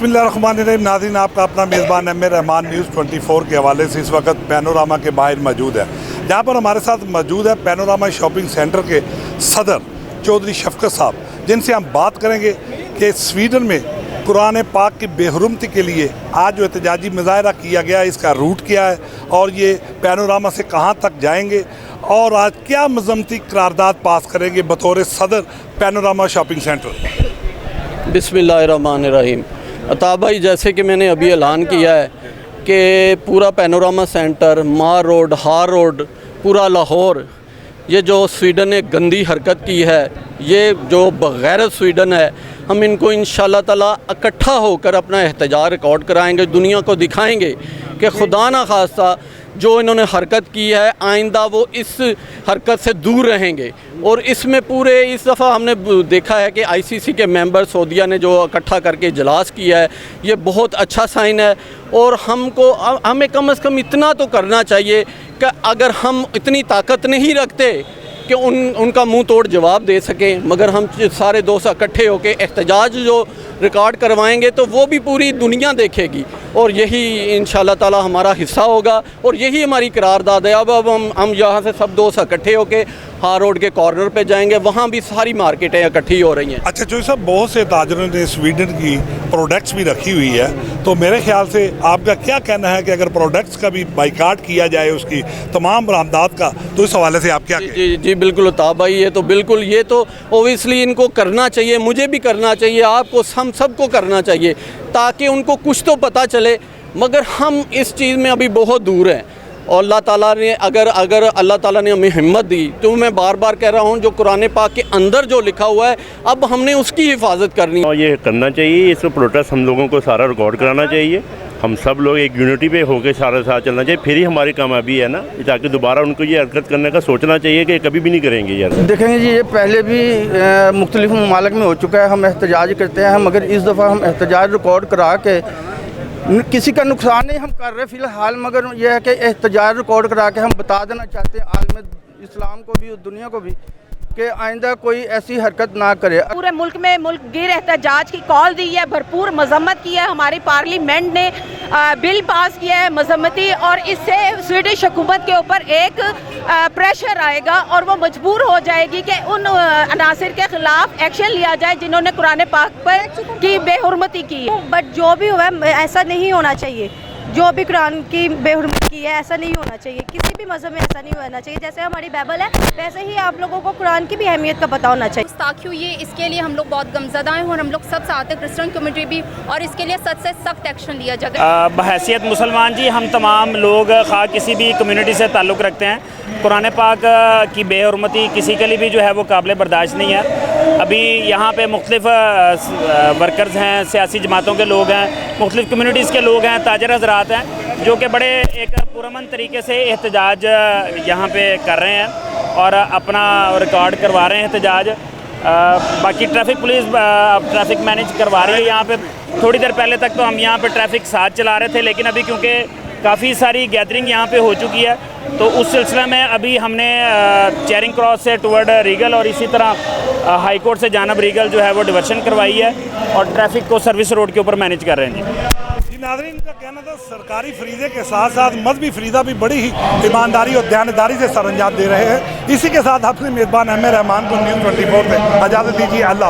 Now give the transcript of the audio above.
बिस्मिल्लाहिर्रहमानिर्रहीम। नाज़रीन, आपका अपना मेज़बान एम ए रहमान न्यूज़ 24 के हवाले से इस वक्त पैनोरामा के बाहर मौजूद है, जहाँ पर हमारे साथ मौजूद है पैनोरामा शॉपिंग सेंटर के सदर चौधरी शफकत साहब, जिनसे हम बात करेंगे कि स्वीडन में कुरान पाक की बेहुरमती के लिए आज जो एहतजाजी मुजाहरा किया गया, इसका रूट क्या है और ये पैनोरामा से कहाँ तक जाएंगे और आज क्या मजम्मती करारदाद पास करेंगे बतौर सदर पैनोरामा शॉपिंग सेंटर। बिस्मिल्लाहिर्रहमानिर्रहीम। अता भाई, जैसे कि मैंने अभी ऐलान किया है कि पूरा पैनोरामा सेंटर, मार रोड, हार रोड, पूरा लाहौर, ये जो स्वीडन ने गंदी हरकत की है, ये जो बग़ैरत स्वीडन है, हम इनको इंशाअल्लाह ताला इकट्ठा होकर अपना एहतजाज रिकॉर्ड कराएंगे, दुनिया को दिखाएंगे कि खुदा न खास्ता जो इन्होंने हरकत की है, आइंदा वो इस हरकत से दूर रहेंगे। और इसमें पूरे इस दफ़ा हमने देखा है कि आईसीसी के मेंबर सऊदीया ने जो इकट्ठा करके इजलास किया है, ये बहुत अच्छा साइन है। और हमें कम से कम इतना तो करना चाहिए कि अगर हम इतनी ताकत नहीं रखते कि उनका मुंह तोड़ जवाब दे सकें, मगर हम सारे दोस्त इकट्ठे होकर एहतजाज जो रिकॉर्ड करवाएंगे तो वो भी पूरी दुनिया देखेगी और यही इंशाअल्लाह ताला हमारा हिस्सा होगा और यही हमारी करारदाद है। अब हम यहाँ से सब दोस्त इकट्ठे होकर हार रोड के कॉर्नर पे जाएंगे, वहाँ भी सारी मार्केटें इकट्ठी हो रही हैं। अच्छा चौधरी साहब, बहुत से ताजरों ने स्वीडन की प्रोडक्ट्स भी रखी हुई है, तो मेरे ख्याल से आपका क्या कहना है कि अगर प्रोडक्ट्स का भी बाइकाट किया जाए, उसकी तमाम बरामदात का, तो इस हवाले से आप क्या कहें? जी बिल्कुल अता भाई, ये तो ओबियसली इनको करना चाहिए, मुझे भी करना चाहिए, आपको हम सबको करना चाहिए, ताकि उनको कुछ तो पता चले। मगर हम इस चीज़ में अभी बहुत दूर हैं और अल्लाह ताला ने अगर अल्लाह ताला ने हमें हिम्मत दी, तो मैं बार बार कह रहा हूँ, जो कुरान पाक के अंदर जो लिखा हुआ है, अब हमने उसकी हिफाजत करनी है। ये करना चाहिए, इसको प्रोटेस्ट हम लोगों को सारा रिकॉर्ड कराना चाहिए, हम सब लोग एक यूनिटी पे होकर सारा साथ चलना चाहिए, फिर ही हमारी कामयाबी है ना, ताकि दोबारा उनको ये हरकत करने का सोचना चाहिए कि कभी भी नहीं करेंगे यार। देखेंगे जी, ये पहले भी मुख्तलिफ ममालिक में हो चुका है, हम एहतजाज करते हैं, मगर इस दफ़ा हम एहतजाज रिकॉर्ड करा के किसी का नुकसान नहीं हम कर रहे फ़िलहाल, मगर यह है कि एहतजाज रिकॉर्ड करा के हम बता देना चाहते हैं आलम इस्लाम को भी और दुनिया को भी कि आइंदा कोई ऐसी हरकत ना करे। पूरे मुल्क में मुल्क गिर एहतजाज की कॉल दी है, भरपूर मजम्मत की है, हमारी पार्लियामेंट ने बिल पास किया है मजम्मती, और इससे स्वीडिश हुकूमत के ऊपर एक प्रेशर आएगा और वो मजबूर हो जाएगी कि उन अनासिर के खिलाफ एक्शन लिया जाए जिन्होंने कुरान पाक पर की बेहुरमती की है। बट जो भी हुआ ऐसा नहीं होना चाहिए, जो भी कुरान की बेहुरमती की है ऐसा नहीं होना चाहिए, किसी भी मज़हब में ऐसा नहीं होना चाहिए। जैसे हमारी बाइबल है, वैसे ही आप लोगों को कुरान की भी अहमियत का पता होना चाहिए। गुस्ताखी हुई है, इसके लिए हम लोग बहुत गमज़दा हैं और हम लोग सब साथ हैं, क्रिश्चियन कम्युनिटी भी, और इसके लिए सख्त से सख्त एक्शन लिया जाए। बहैसियत मुसलमान जी, हम तमाम लोग खा किसी भी कम्युनिटी से ताल्लुक़ रखते हैं, कुरान पाक की बेहुरमती किसी के लिए भी जो है वो काबिल बर्दाश्त नहीं है। अभी यहाँ पे मुख्तलिफ वर्कर्स हैं, सियासी जमातों के लोग हैं, मुख्तलिफ कम्युनिटीज़ के लोग हैं, ताजर हजरात हैं, जो कि बड़े एक पुरअमन तरीके से एहतजाज यहाँ पे कर रहे हैं और अपना रिकॉर्ड करवा रहे हैं एहतजाज। बाकी ट्रैफिक पुलिस ट्रैफिक मैनेज करवा रही है यहाँ पे। थोड़ी देर पहले तक तो हम यहाँ पे ट्रैफिक साथ चला रहे थे, लेकिन अभी क्योंकि काफ़ी सारी गैदरिंग यहाँ पे हो चुकी है, तो उस सिलसिले में अभी हमने चेरिंग क्रॉस से टुवर्ड रीगल और इसी तरह हाई कोर्ट से जानब रीगल जो है वो डिवर्शन करवाई है और ट्रैफिक को सर्विस रोड के ऊपर मैनेज कर रहे हैं जी। नाज़रीन, का कहना था सरकारी फरीज़े के साथ साथ मजहबी फरीज़ा भी बड़ी ही ईमानदारी और दयानतदारी से सरअंजाम दे रहे हैं। इसी के साथ अपने मेज़बान एम ए रहमान को न्यूज़ 24 से इजाज़त दीजिए। अल्लाह।